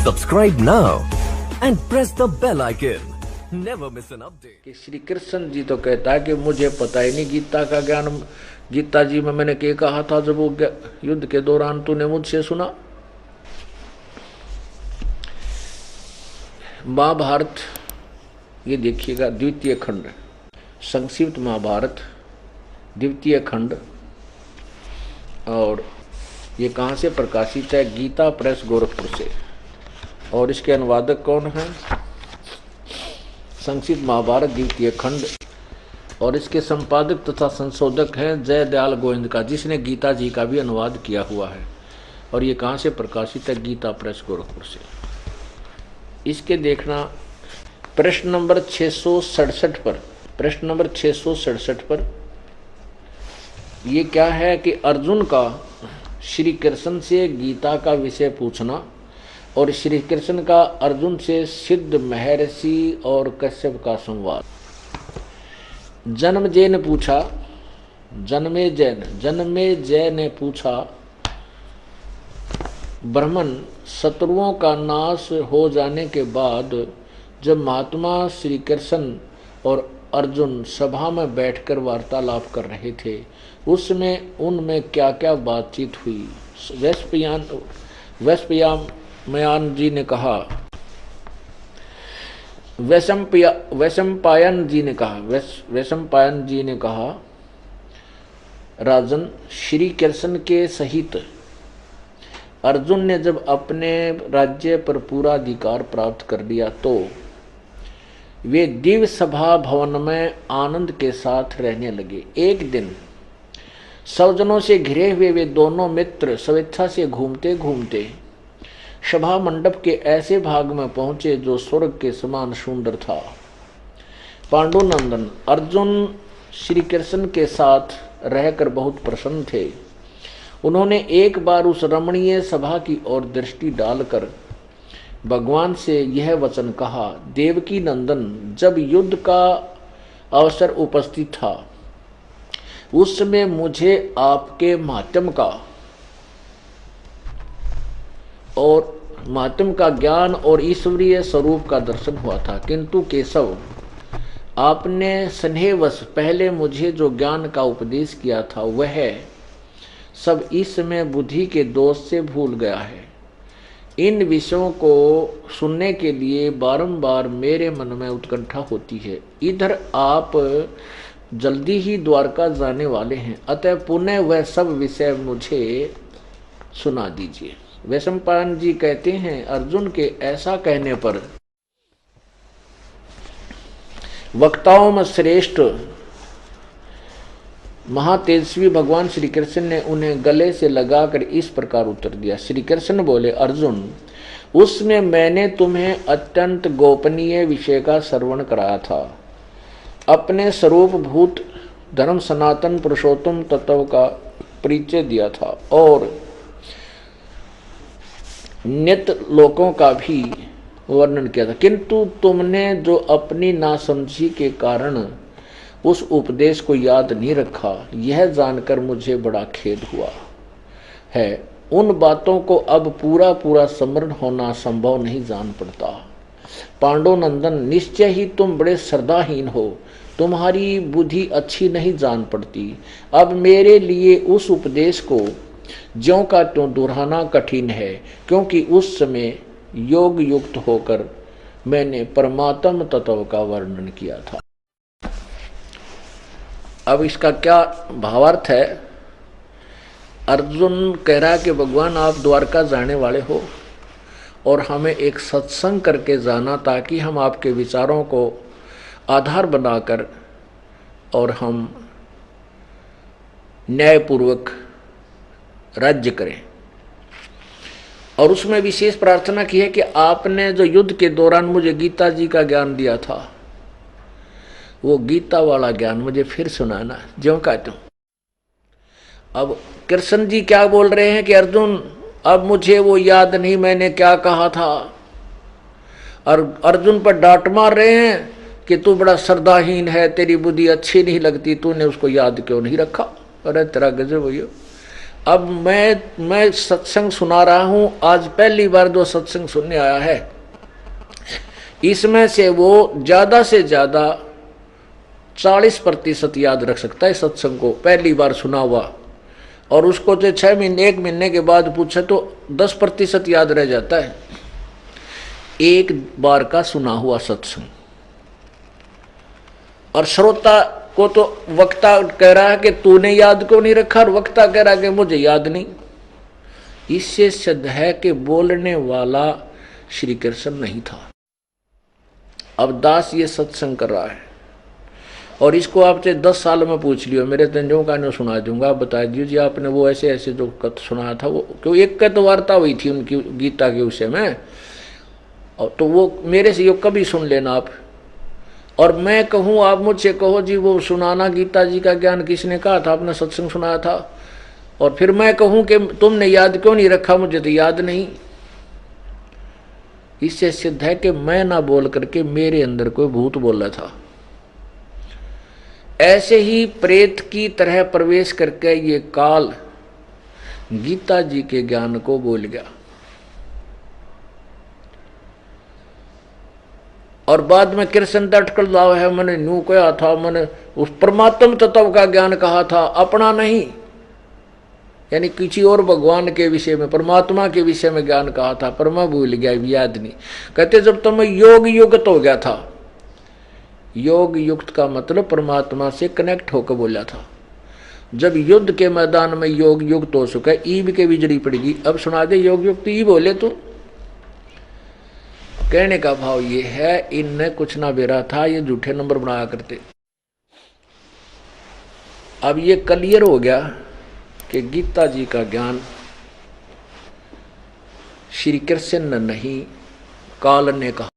Subscribe now and press the bell icon. Never miss an update. कि श्री कृष्ण जी तो कहता है कि मुझे पता ही नहीं गीता का ज्ञान। गीता जी में मैंने क्या कहा था जब वो युद्ध के दौरान तूने मुझसे सुना। महाभारत ये देखिएगा, द्वितीय खंड, संक्षिप्त महाभारत द्वितीय खंड। और ये कहाँ से प्रकाशित है? गीता प्रेस गोरखपुर से। और इसके अनुवादक कौन है? संक्षिप्त महाभारत द्वितीय खंड। और इसके संपादक तथा संशोधक हैं जय दयाल गोविंद का, जिसने गीता जी का भी अनुवाद किया हुआ है। और ये कहाँ से प्रकाशित है? गीता प्रेस गोरखपुर से। इसके देखना प्रश्न नंबर 667 पर, प्रश्न नंबर 667 पर ये क्या है कि अर्जुन का श्री कृष्ण से गीता का विषय पूछना और श्री कृष्ण का अर्जुन से सिद्ध महर्षि और कश्यप का संवाद। जन्मेजय ने पूछा, जन्मेजय ने पूछा, ब्राह्मण शत्रुओं का नाश हो जाने के बाद जब महात्मा श्री कृष्ण और अर्जुन सभा में बैठकर वार्तालाप कर रहे थे, उसमें उनमें क्या क्या बातचीत हुई? वैशंपायन जी ने कहा, वैशंपायन जी ने कहा, राजन, श्री कृष्ण के सहित अर्जुन ने जब अपने राज्य पर पूरा अधिकार प्राप्त कर लिया तो वे दिव्य सभा भवन में आनंद के साथ रहने लगे। एक दिन सौजनों से घिरे हुए वे दोनों मित्र स्वेच्छा से घूमते घूमते सभा मंडप के ऐसे भाग में पहुंचे जो स्वर्ग के समान सुंदर था। पांडुनंदन अर्जुन श्री कृष्ण के साथ रहकर बहुत प्रसन्न थे। उन्होंने एक बार उस रमणीय सभा की ओर दृष्टि डालकर भगवान से यह वचन कहा, देवकी नंदन, जब युद्ध का अवसर उपस्थित था उस समय मुझे आपके माध्यम का ज्ञान और ईश्वरीय स्वरूप का दर्शन हुआ था, किंतु केशव, आपने स्नेहवश पहले मुझे जो ज्ञान का उपदेश किया था वह सब इस समय बुद्धि के दोष से भूल गया है। इन विषयों को सुनने के लिए बारंबार मेरे मन में उत्कंठा होती है। इधर आप जल्दी ही द्वारका जाने वाले हैं, अतः पुनः वह सब विषय मुझे सुना दीजिए। वैशंपायन जी कहते हैं, अर्जुन के ऐसा कहने पर वक्ताओं में श्रेष्ठ महातेजस्वी भगवान श्री कृष्ण ने उन्हें गले से लगाकर इस प्रकार उत्तर दिया। श्री कृष्ण बोले, अर्जुन, उसमें मैंने तुम्हें अत्यंत गोपनीय विषय का श्रवण कराया था। अपने स्वरूप भूत धर्म सनातन पुरुषोत्तम तत्व का परिचय दिया था और नित्य लोकों का भी वर्णन किया था, किंतु तुमने जो अपनी नासमझी के कारण उस उपदेश को याद नहीं रखा, यह जानकर मुझे बड़ा खेद हुआ है। उन बातों को अब पूरा स्मरण होना संभव नहीं जान पड़ता। पांडुनंदन, निश्चय ही तुम बड़े श्रद्धाहीन हो, तुम्हारी बुद्धि अच्छी नहीं जान पड़ती। अब मेरे लिए उस उपदेश को ज्यों का त्यों दोहराना कठिन है, क्योंकि उस समय योग युक्त होकर मैंने परमात्म तत्व का वर्णन किया था। अब इसका क्या भावार्थ है? अर्जुन कह रहा है कि भगवान, आप द्वारका जाने वाले हो और हमें एक सत्संग करके जाना, ताकि हम आपके विचारों को आधार बनाकर और हम न्यायपूर्वक राज्य करें। और उसमें विशेष प्रार्थना की है कि आपने जो युद्ध के दौरान मुझे गीता जी का ज्ञान दिया था, वो गीता वाला ज्ञान मुझे फिर सुनाना, ज्यों का त्यों। अब कृष्ण जी क्या बोल रहे हैं कि अर्जुन, अब मुझे वो याद नहीं मैंने क्या कहा था। और अर्जुन पर डांट मार रहे हैं कि तू बड़ा श्रद्धाहीन है, तेरी बुद्धि अच्छी नहीं लगती, तूने उसको याद क्यों नहीं रखा। अरे तेरा गजब भैया, अब मैं सत्संग सुना रहा हूं, आज पहली बार जो सत्संग सुनने आया है, इसमें से वो ज्यादा से ज्यादा 40% याद रख सकता है सत्संग को, पहली बार सुना हुआ। और उसको जो 6 महीने 1 महीने के बाद पूछे तो 10% याद रह जाता है एक बार का सुना हुआ सत्संग। और श्रोता को तो वक्ता कह रहा है कि तूने याद क्यों नहीं रखा, और वक्ता कह रहा है कि मुझे याद नहीं। इससे सिद्ध है कि बोलने वाला श्री कृष्ण नहीं था। अब दास ये सत्संग कर रहा है और इसको आपसे 10 साल में पूछ लियो, मेरे तंजों का नहीं सुना दूंगा, आप बता दीजिए आपने वो ऐसे ऐसे जो कथ सुनाया था, वो क्यों एक का तो वार्ता हुई थी उनकी गीता के विषय में, और तो वो मेरे से यो कभी सुन लेना आप। और मैं कहूँ आप मुझसे कहो जी वो सुनाना गीता जी का ज्ञान किसने कहा था, आपने सत्संग सुनाया था, और फिर मैं कहूँ कि तुमने याद क्यों नहीं रखा, मुझे तो याद नहीं। इससे सिद्ध है कि मैं ना बोल करके मेरे अंदर कोई भूत बोल रहा था। ऐसे ही प्रेत की तरह प्रवेश करके ये काल गीता जी के ज्ञान को बोल गया, और बाद में कृष्ण अटकल दाव है, मैंने न्यू कहा था, मैंने उस परमात्म तत्व का ज्ञान कहा था, अपना नहीं, यानी किसी और भगवान के विषय में परमात्मा के विषय में ज्ञान कहा था, पर मैं भूल गया, याद नहीं। कहते जब तो मैं योग युक्त हो गया था, योग युक्त का मतलब परमात्मा से कनेक्ट होकर बोला था। जब युद्ध के मैदान में योग युक्त हो चुका है, ईब के बिजली पड़ेगी, अब सुना दे योग युक्त ई बोले तो। कहने का भाव ये है, इनने कुछ ना बेरा था, ये झूठे नंबर बनाया करते। अब ये क्लियर हो गया कि गीता जी का ज्ञान श्री कृष्ण ने नहीं, काल ने कहा।